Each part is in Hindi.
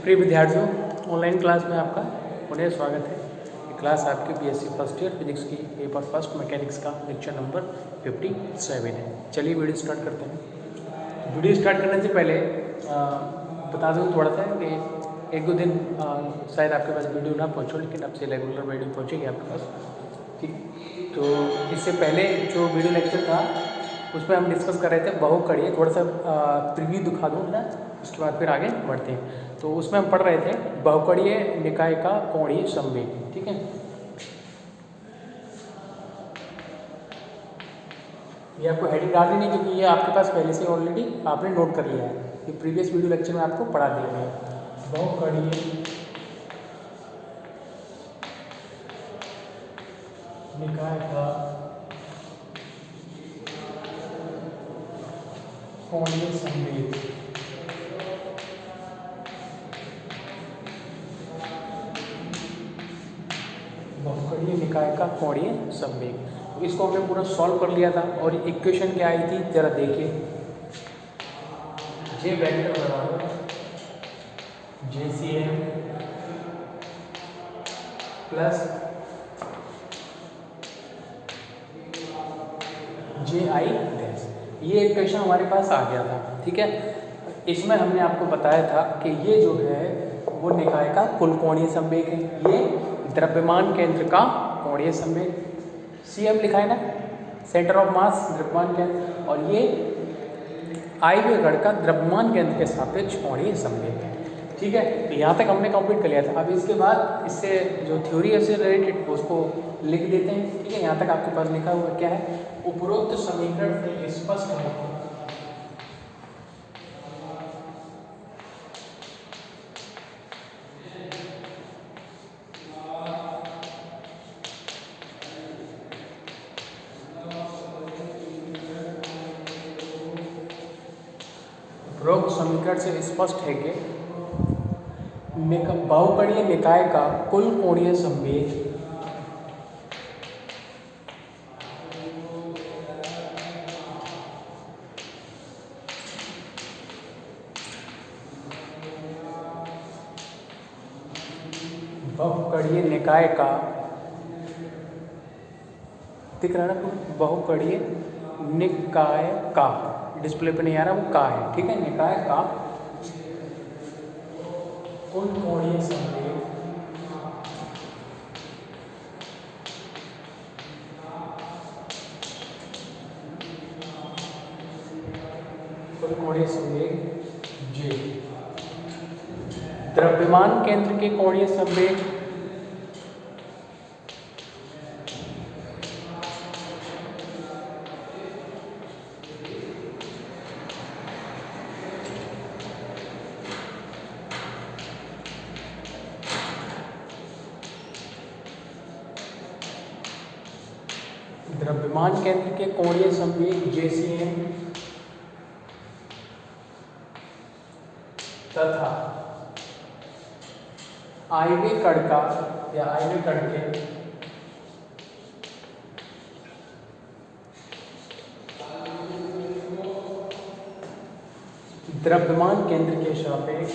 प्रिय विद्यार्थियों, ऑनलाइन क्लास में आपका पुनः स्वागत है। ये क्लास आपके बीएससी फर्स्ट ईयर फिजिक्स की पेपर फर्स्ट मैकेनिक्स का लेक्चर नंबर 57 है। चलिए वीडियो स्टार्ट करते हैं। वीडियो स्टार्ट करने से पहले बता दूँ थोड़ा सा कि एक दो दिन शायद आपके पास वीडियो ना पहुँचो, लेकिन अब से रेगुलर वीडियो पहुँचेगी आपके पास। ठीक, तो इससे पहले जो वीडियो लेक्चर था उसमें हम डिस्कस कर रहे थे बहुकणीय, थोड़ा सा प्रीव्यू दिखा दूँ ना, उसके बाद फिर आगे बढ़ते हैं। तो उसमें हम पढ़ रहे थे बहुकणीय निकाय का कोणीय संवेग। ठीक है, ये आपको हेडिंग डालनी नहीं क्योंकि ये आपके पास पहले से ऑलरेडी आपने नोट कर लिया है, ये प्रीवियस वीडियो लेक्चर में आपको पढ़ा दिया गया है। बहुकणीय निकाय का कोणीय संवेग। बहुकणीय निकाय का कोणीय संवेग, तो इसको हमने पूरा सॉल्व कर लिया था। और इक्वेशन क्या आई थी जरा देखिए, जे वेक्टर बराबर JCM प्लस JI डैश, ये इक्वेशन हमारे पास आ गया था। ठीक है, इसमें हमने आपको बताया था कि ये जो है वो निकाय का कुल कोणीय संवेग है, ये द्रव्यमान केंद्र का कोणीय संवेग, CM लिखा है ना, सेंटर ऑफ मास द्रव्यमान केंद्र, और ये आयवीय कण का द्रव्यमान केंद्र के सापेक्ष कोणीय संवेग है। ठीक है, तो यहाँ तक हमने कंप्लीट कर लिया था। अब इसके बाद इससे जो थ्योरी है उससे रिलेटेड उसको लिख देते हैं। ठीक है, यहाँ तक आपके पास लिखा हुआ क्या है, उपरोक्त समीकरण से स्पष्ट है उपरोक्त समीकरण से स्पष्ट है कि बहुकणीय निकाय का कुल कोणीय संवेग बहुकणीय निकाय का, दिख रहा है ना, बहुकणीय निकाय का, डिस्प्ले पे नहीं आ रहा, वो का है। ठीक है, निकाय का कुल कोणीय संवेग कुल कोणीय संवेग J, द्रव्यमान केंद्र के कोणीय संवेग द्रव्यमान केंद्र के कोणीय संवेग JCM तथा आयवीय कण का या आयवीय कण के द्रव्यमान केंद्र के सापेक्ष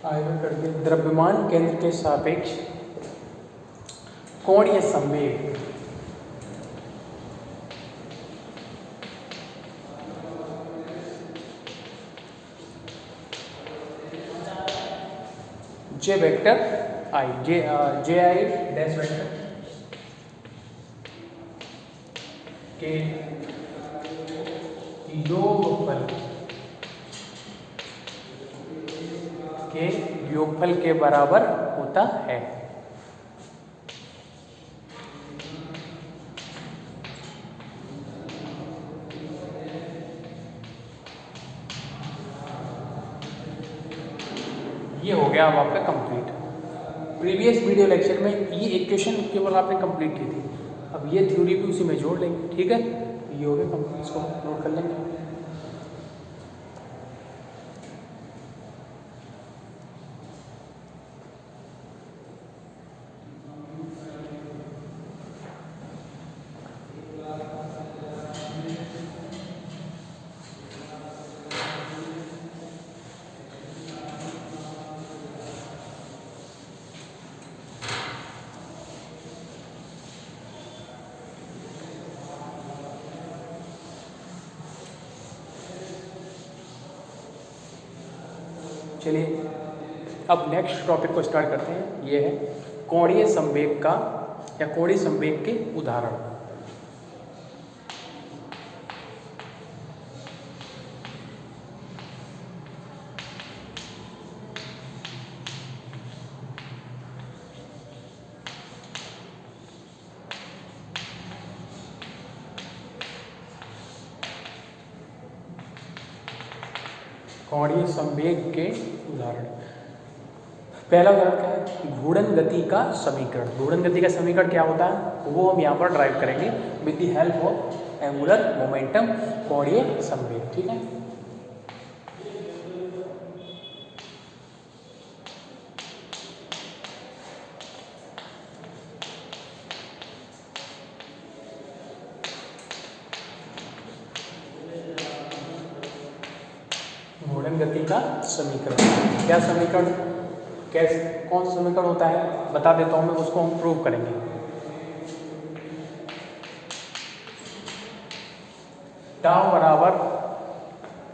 आयवीय कण के द्रव्यमान केंद्र के सापेक्ष कोणीय संवेग J vector I, JI dash vector के योगफल के बराबर होता है। ये हो गया अब आपका कंप्लीट। प्रीवियस वीडियो लेक्चर में ये इक्वेशन केवल आपने कंप्लीट की थी, अब ये थ्योरी भी उसी में जोड़ लेंगे। ठीक है, ये हो गया कंप्लीट, इसको नोट कर लेंगे। चलिए अब नेक्स्ट टॉपिक को स्टार्ट करते हैं। ये है कोणीय संवेग का या कोणीय संवेग के उदाहरण। कोणीय संवेग के उदाहरण। पहला उदाहरण क्या है? घूर्णन गति का समीकरण। घूर्णन गति का समीकरण क्या होता है वो हम यहाँ पर ड्राइव करेंगे with the help of angular momentum, कोणीय संवेग। ठीक है, घूर्णन गति का समीकरण। क्या समीकरण, कैसे, कौन सा समीकरण होता है बता देता हूँ मैं, उसको हम प्रूव करेंगे। टाउ बराबर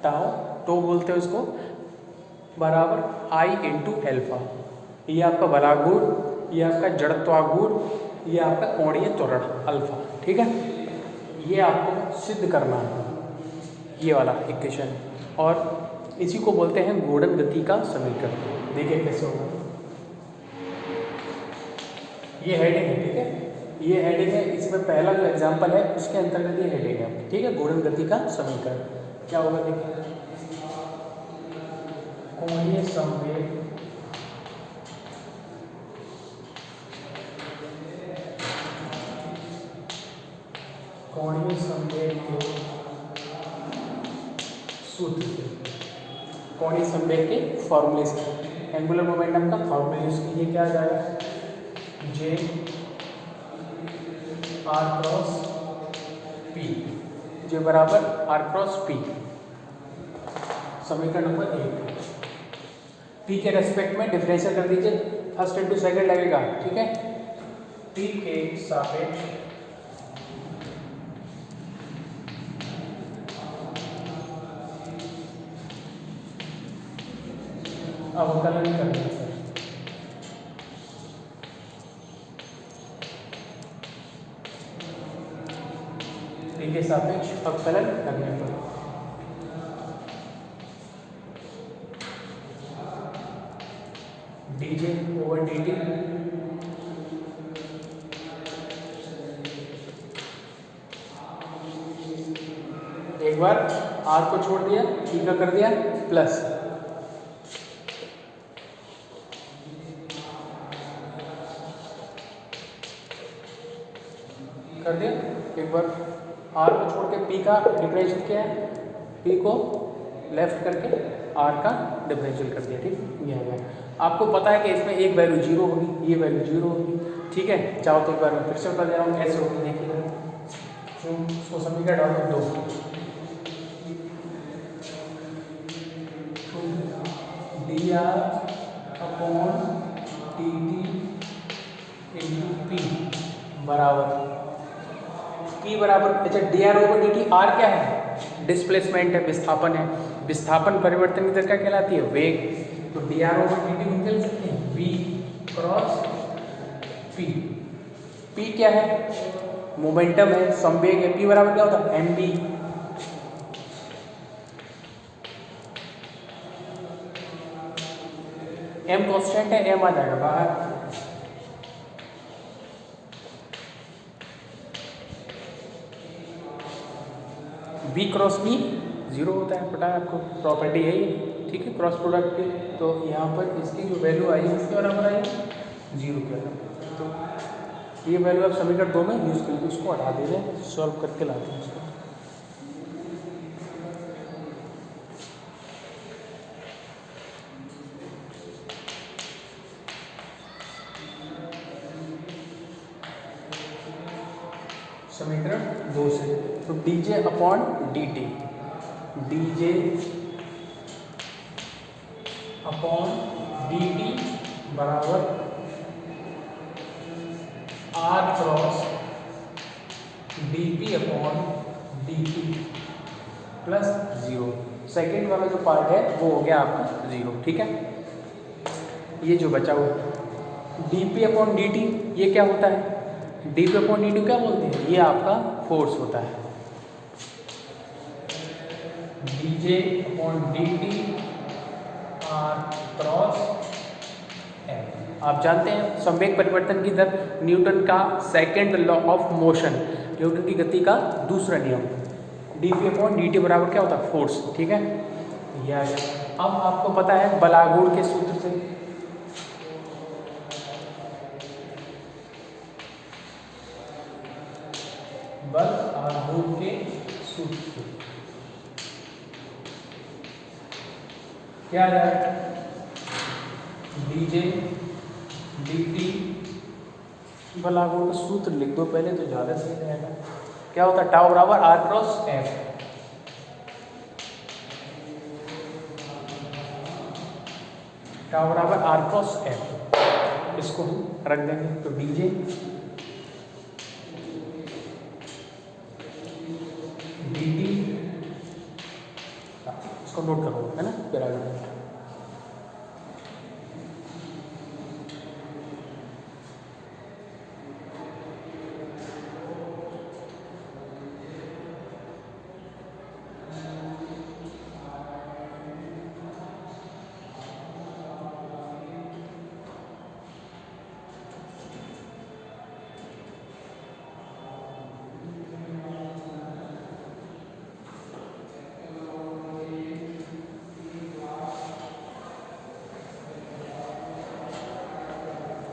टाउ, तो बोलते हैं उसको, बराबर आई इंटू एल्फा। ये आपका बलागुण, ये आपका जड़त्वागुण, ये आपका कोणीय त्वरण अल्फा। ठीक है, ये आपको सिद्ध करना है, ये वाला इक्वेशन, और इसी को बोलते हैं घूर्णन गति का समीकरण। देखिए कैसे होगा। ये हेडिंग है, ठीक है, ये हेडिंग है, इसमें पहला जो एग्जांपल है उसके अंतर्गत ये हेडिंग है। ठीक है, घूर्णन गति का समीकरण क्या होगा, देखिए कोणीय संवेग के सूत्र से, कोणीय संवेग के फॉर्मूले से, एंगुलर मोमेंटम का फॉर्मूला यूज कीजिए। क्या आ जाएगा, जे आर क्रॉस पी, जे बराबर आर क्रॉस पी, समीकरण नंबर 1। पी के रेस्पेक्ट में डिफरेंशियल कर दीजिए, फर्स्ट इंटू सेकेंड लगेगा। ठीक है, पी के सापेक्ष अवकलन करने पर पी के सापेक्ष अवकलन करने पर dj ओवर dt एक बार r को छोड़ दिया, t का कर दिया प्लस, कर दिया एक बार, r को छोड़ के p का डिफरेंशियल क्या है, p को लेफ्ट करके r का डिफरेंशियल कर दिया। ठीक, ये आ गया। आपको पता है कि इसमें एक वैल्यू 0 होगी, ये वैल्यू 0 होगी। ठीक है, चाहो तो एक बार मैं फिर से बता दे रहा हूँ कैसे होगी, देखिए क्यों, उसको समीकरण डालो 2 dr upon dt into P बराबर, पी बराबर, अच्छा dr ओवर dt, r क्या है, डिस्प्लेसमेंट है, विस्थापन है, विस्थापन परिवर्तन की दर क्या कहलाती है, वेग। तो dr ओवर dt हम कह सकते हैं v क्रॉस p। p क्या है, मोमेंटम है, संवेग है, p बराबर क्या होता है, mv। m कांस्टेंट है, m आ जाएगा बाहर। v क्रॉस p 0 होता है, पता है आपको, प्रॉपर्टी है ये। ठीक है, क्रॉस प्रोडक्ट की, तो यहाँ पर इसकी जो वैल्यू आई है इसके बराबर आई 0 के बराबर। तो ये वैल्यू आप समीकरण 2 में यूज करके उसको हटा दे रहे हैं, सॉल्व करके लाते हैं उसको। समीकरण 2 से, तो dj upon dt, dj upon dt बराबर r cross dp upon dt plus 0। Second वाला जो पार्ट है वो हो गया आपका 0। ठीक है, ये जो बचा हुआ dp/dt ये क्या होता है? dp/dt क्या बोलते हैं? ये आपका फोर्स होता है। dj/dt r cross m। आप जानते हैं संवेग परिवर्तन की दर न्यूटन का second law of motion, Newton की गति का दूसरा नियम। dp/dt बराबर क्या होता है? फोर्स। ठीक है, ये आ गया। अब आपको पता है बलागुण के सूत्र से, बल आघूर्ण के सूत्र से क्या आ जाएगा? dj dt, बल आघूर्ण का सूत्र लिख दो पहले तो ज्यादा सही रहेगा। क्या होता है? टाउ बराबर r क्रॉस f। टाउ बराबर r क्रॉस f, इसको हम रख देंगे तो dj dt, इसको नोट करो है ना, फिर आगे।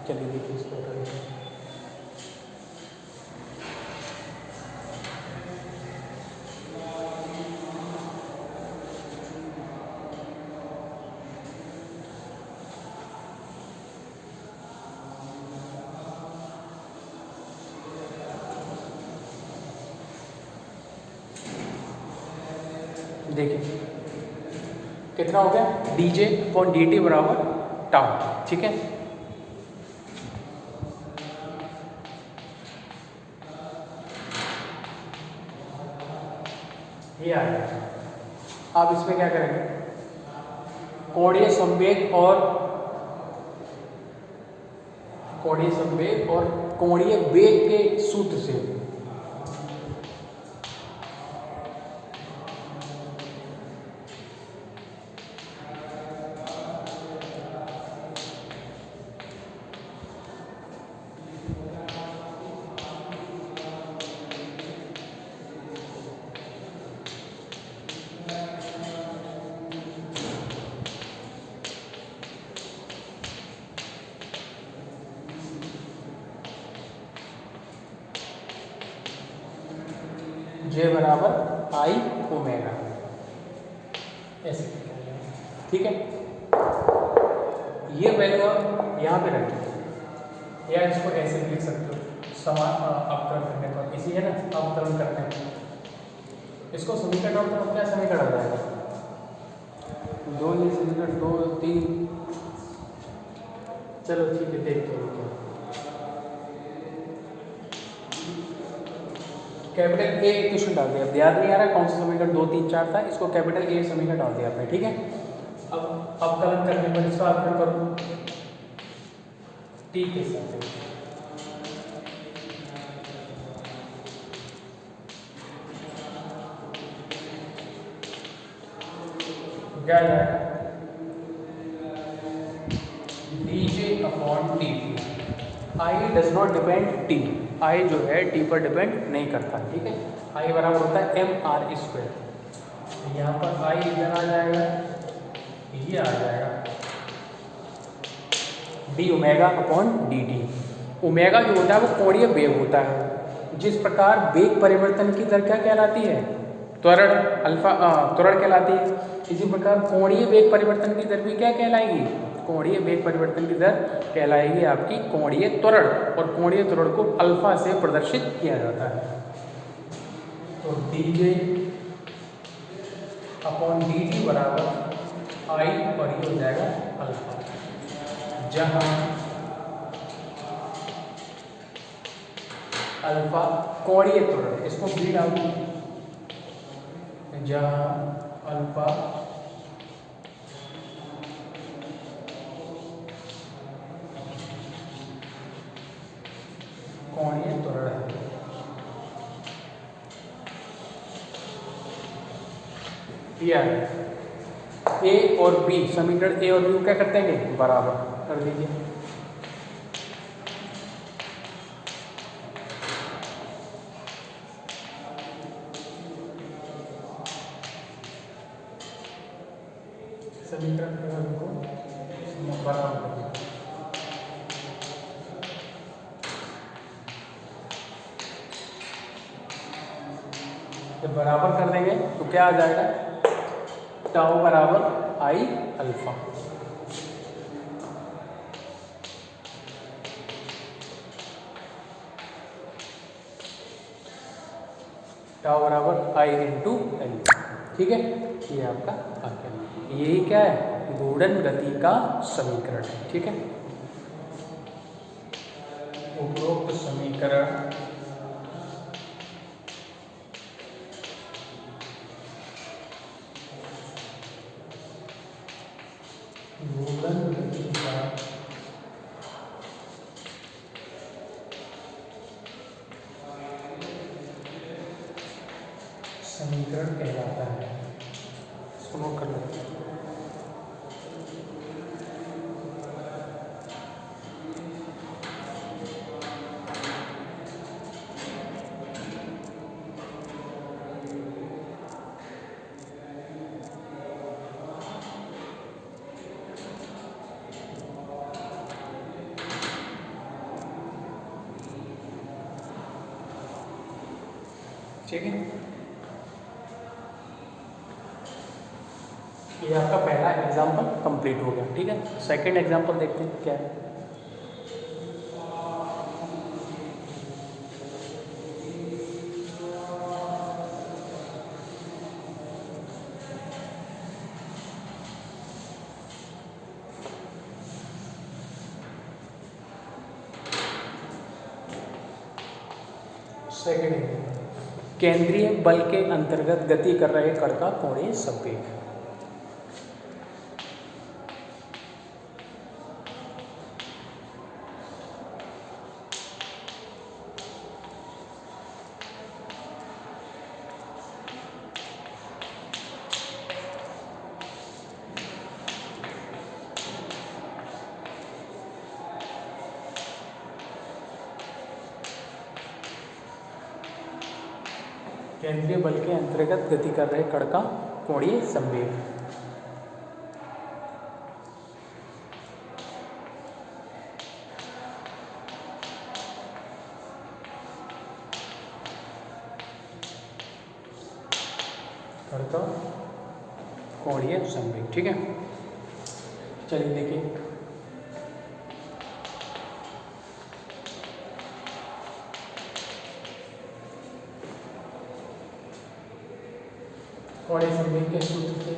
चलिए देखिए इसको हटा देते हैं। देखिए कितना हो गया? dj/dt बराबर टाउ। ठीक है, ये आ गया। अब इसमें क्या करेंगे? कोणीय संवेग और कोणीय वेग के सूत्र से J बराबर I ओमेगा, ऐसे। ठीक है, ये वैल्यू आप यहाँ पे रखिए या इसको ऐसे भी लिख सकते हो। समान अवकलन करने पर इसी है ना, अवकलन करने पर इसको समीकरण और तरफ क्या समीकरण आ जाएगा? 2 ये समीकरण 2 3, चलो ठीक है देखते हैं क्या। कैपिटल ए इक्वेशन डाल दिया। अब याद नहीं आ रहा कौन सा समीकरण 2 3 4 था, इसको कैपिटल ए समीकरण डाल दिया आपने। ठीक है, अब अवकलन करने पर इसका अवकलन करो टी के साथ। क्या जाएगा? dj/dt। I does not depend T, I जो है टी पर डिपेंड नहीं करता। ठीक है, आई बराबर होता है mr²। यहाँ पर आई इधर आ जाएगा, ये आ जाएगा d/dt। ओमेगा जो होता है वो कोणीय वेग होता है। जिस प्रकार वेग परिवर्तन की दर क्या कहलाती है? त्वरण, अल्फा त्वरण कहलाती है। इसी प्रकार कोणीय वेग परिवर्तन की दर भी क्या कहलाएगी? कोणीय वेग परिवर्तन की दर कहलाएगी आपकी कोणीय त्वरण, और कोणीय त्वरण को अल्फा से प्रदर्शित किया जाता है। तो dj/dt बराबर आई और ये हो जाएगा अल्फा, जहां अल्फा कोणीय त्वरण, इसको भी डालू, जहां अल्फा कोणीय त्वरण है। ए और बी समीकरण ए और बी को क्या करते हैं बराबर कर दीजिए। समीकरण ए और बी को बराबर कर दीजिए। जब बराबर कर देंगे तो क्या आ जाएगा, टाउ बराबर आई अल्फा। टाउ बराबर आई इंटू एल। ठीक है, ये आपका आ गया। यही क्या है, घूर्णन गति का समीकरण है। ठीक है, उपरोक्त समीकरण घूर्णन गति का समीकरण कहलाता है। सुनो कर लो। ठीक है, ये आपका पहला एग्जाम्पल कंप्लीट हो गया। ठीक है, सेकंड एग्जाम्पल देखते हैं क्या है। सेकंड एग्जाम्पल, केंद्रीय बल के अंतर्गत गति कर रहे कण का कोणीय संवेग। केंद्रीय बल के अंतर्गत गति कर रहे कण का कोणीय संवेग। कण का कोणीय संवेग। ठीक है, चलिए देखिए। कोणीय संवेग के सूत्र से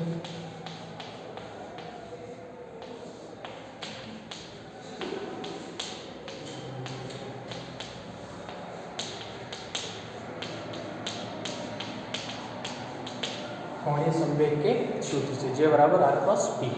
कोणीय संवेग के सूत्र से J बराबर R क्रॉस P।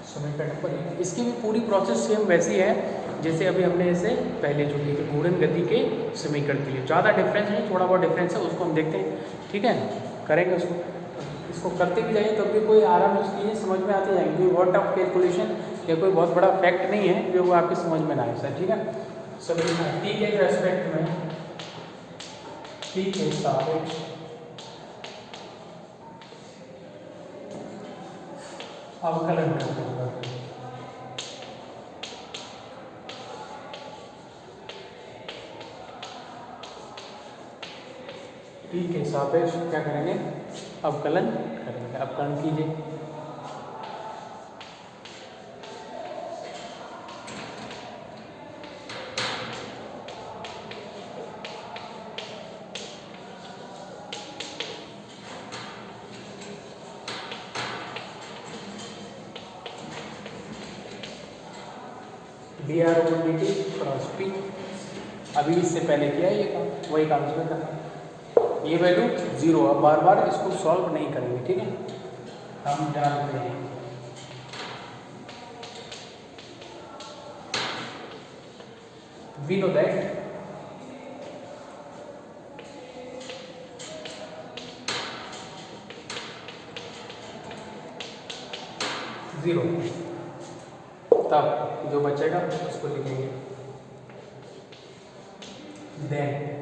समीकरण नंबर 1। इसकी भी पूरी प्रोसेस सेम वैसी है जैसे अभी हमने इसे पहले जो की थी घूर्णन गति के समीकरण के लिए। ज़्यादा डिफरेंस नहीं, थोड़ा बहुत डिफरेंस है, उसको हम देखते हैं। ठीक है, करेंगे उसको। इसको करते भी जाइए तब भी कोई आराम से चीज़ें समझ में आती जाएंगी। कोई बहुत टफ कैलकुलेशन या कोई बहुत बड़ा फैक्ट नहीं है जो वो आपकी समझ में ना आए सर। ठीक है, सभी टी के रेस्पेक्ट में टी के सापेक्ष अवकलन करते हैं। टी के सापेक्ष क्या करेंगे, अवकलन करेंगे। अवकलन कीजिए। D R over D T cross P. अभी इससे पहले किया ये काम, वही काम इसमें करना। ये वैल्यू 0। अब बार बार इसको सॉल्व नहीं करेंगे। ठीक है, हम जानते हैं वी नो दैट जीरो, तब जो बचेगा उसको लिखेंगे देन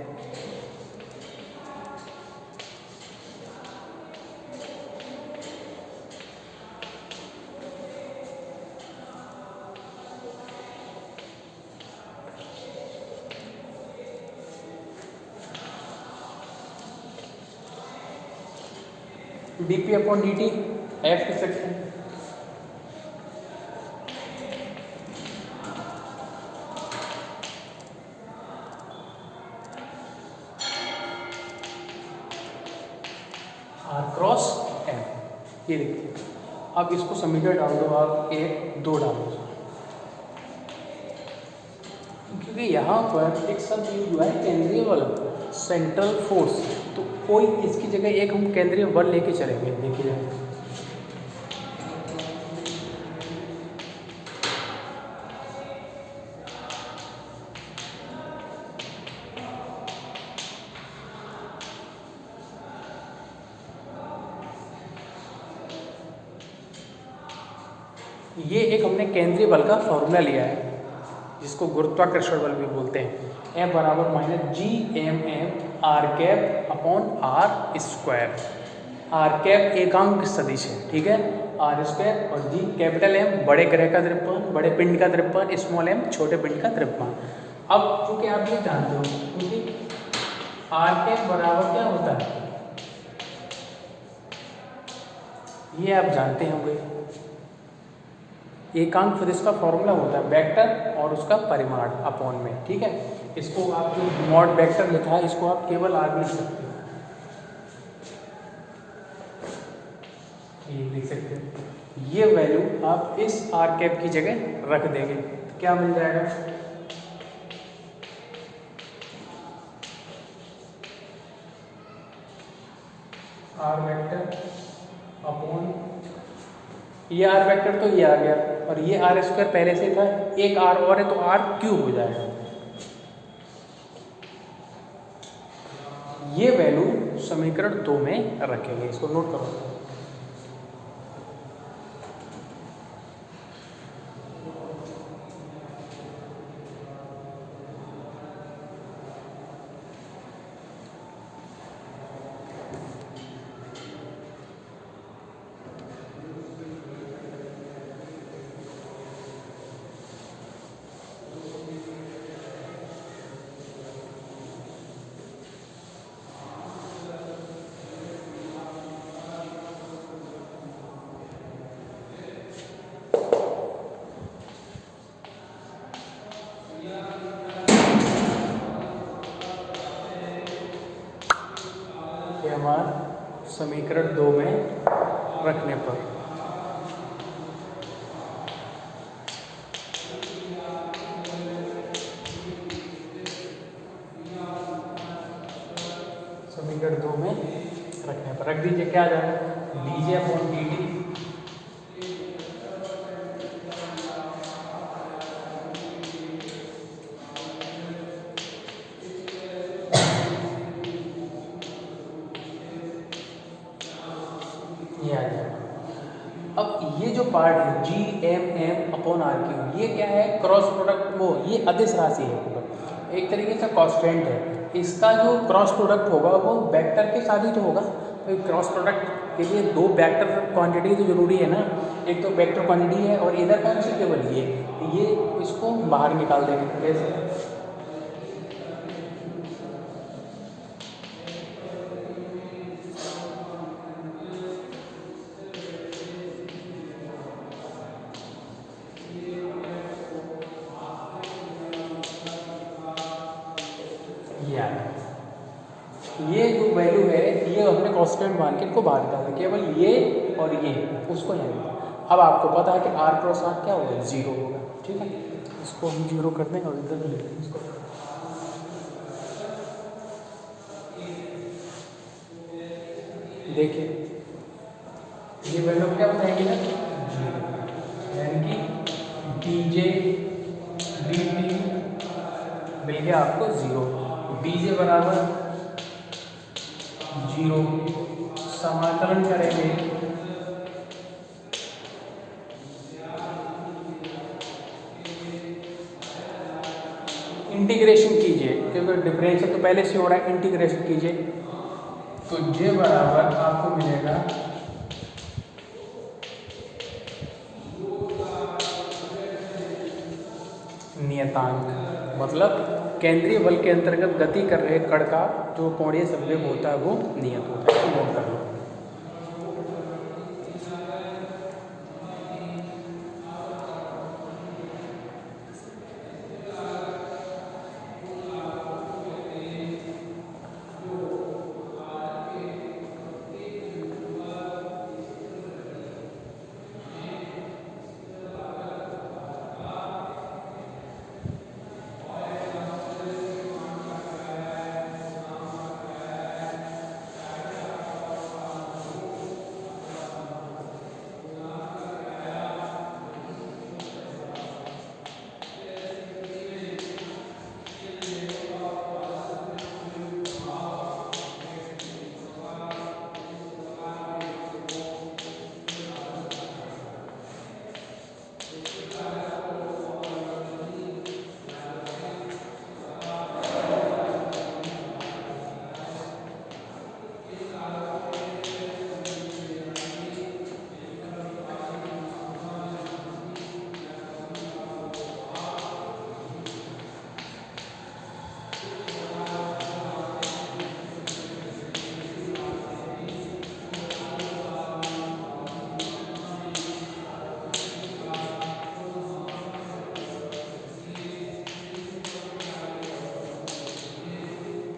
dp/dt f की सेक्शन r क्रॉस m। ये देखिए, अब इसको समीकरण डाल दो आप, 1 2 डाल दो, क्योंकि यहाँ पर एक शब्द यूज हुआ है केंद्रीय बल, सेंट्रल फोर्स, तो कोई इसकी जगह एक हम केंद्रीय बल लेके चलेंगे। देखिए ये एक हमने केंद्रीय बल का फॉर्मूला लिया है जिसको गुरुत्वाकर्षण बल भी बोलते हैं। F बराबर -G_m_m r cap upon r square. R cap एकांक सदिश है, ठीक है, आर स्क्वायर, और जी कैपिटल एम बड़े ग्रह का द्रव्यमान, बड़े पिंड का द्रव्यमान, स्मॉल एम छोटे पिंड का द्रव्यमान। अब क्योंकि आप ये जानते हो क्योंकि आर कैप बराबर क्या होता है, ये आप जानते होंगे, एकांक सदिश का फॉर्मूला होता है वेक्टर और उसका परिमाण अपॉन में, ठीक है। इसको आप जो मॉड वेक्टर लिखा है इसको आप केवल आर लिख सकते हो, ये लिख सकते हो। ये वैल्यू आप इस आर कैप की जगह रख देंगे तो क्या मिल जाएगा, आर वेक्टर अपॉन ये आर वेक्टर, तो ये आ गया, और ये आर स्क्वायर पहले से था, एक आर और है तो आर क्यूब हो जाएगा। ये वैल्यू समीकरण 2 में रखेंगे, इसको नोट करो। हमारा समीकरण 2 में रखने पर समीकरण 2 में रखने पर रख दीजिए, क्या आ जाएगा, dj/dt ये आ जाएगा। अब ये जो पार्ट है G_m_m/r⁴, ये क्या है, क्रॉस प्रोडक्ट, वो ये अदिश राशि है, एक तरीके से कांस्टेंट है। इसका जो क्रॉस प्रोडक्ट होगा वो वेक्टर के साथ ही तो होगा, तो क्रॉस प्रोडक्ट के लिए दो वेक्टर क्वांटिटी तो जरूरी है ना, एक तो वेक्टर क्वांटिटी है और इधर कौन सी केवल ये इसको बाहर निकाल देंगे कैसे, ये जो वैल्यू है ये हमने कांस्टेंट मान के इनको बाहर निकालना, केवल ये और ये उसको यहाँ। अब आपको पता है कि r×r क्या होगा, 0 होगा, ठीक है, इसको हम 0 कर देंगे और इधर लिख देंगे इसको। देखिए ये वैल्यू क्या बताएंगे ना, 0, यानी कि dj dt मिल गया आपको 0। dj बराबर 0, समाकलन करेंगे इंटीग्रेशन कीजिए, क्योंकि डिफरेंशियल तो पहले से हो रहा है, इंटीग्रेशन कीजिए तो j बराबर आपको मिलेगा नियतांक, मतलब केंद्रीय बल के अंतर्गत गति कर रहे कण का जो कोणीय संवेग होता है वो नियत होता है। तो नोट कर लो।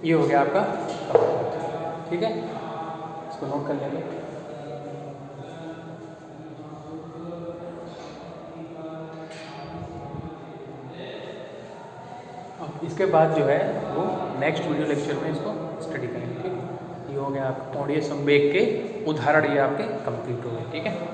ये हो गया आपका, ठीक है, इसको नोट कर लेंगे। अब इसके बाद जो है वो नेक्स्ट वीडियो लेक्चर में इसको स्टडी करेंगे, ठीक है। ये हो गया आपका कोणीय संवेग के उदाहरण, ये आपके कंप्लीट हो गए, ठीक है।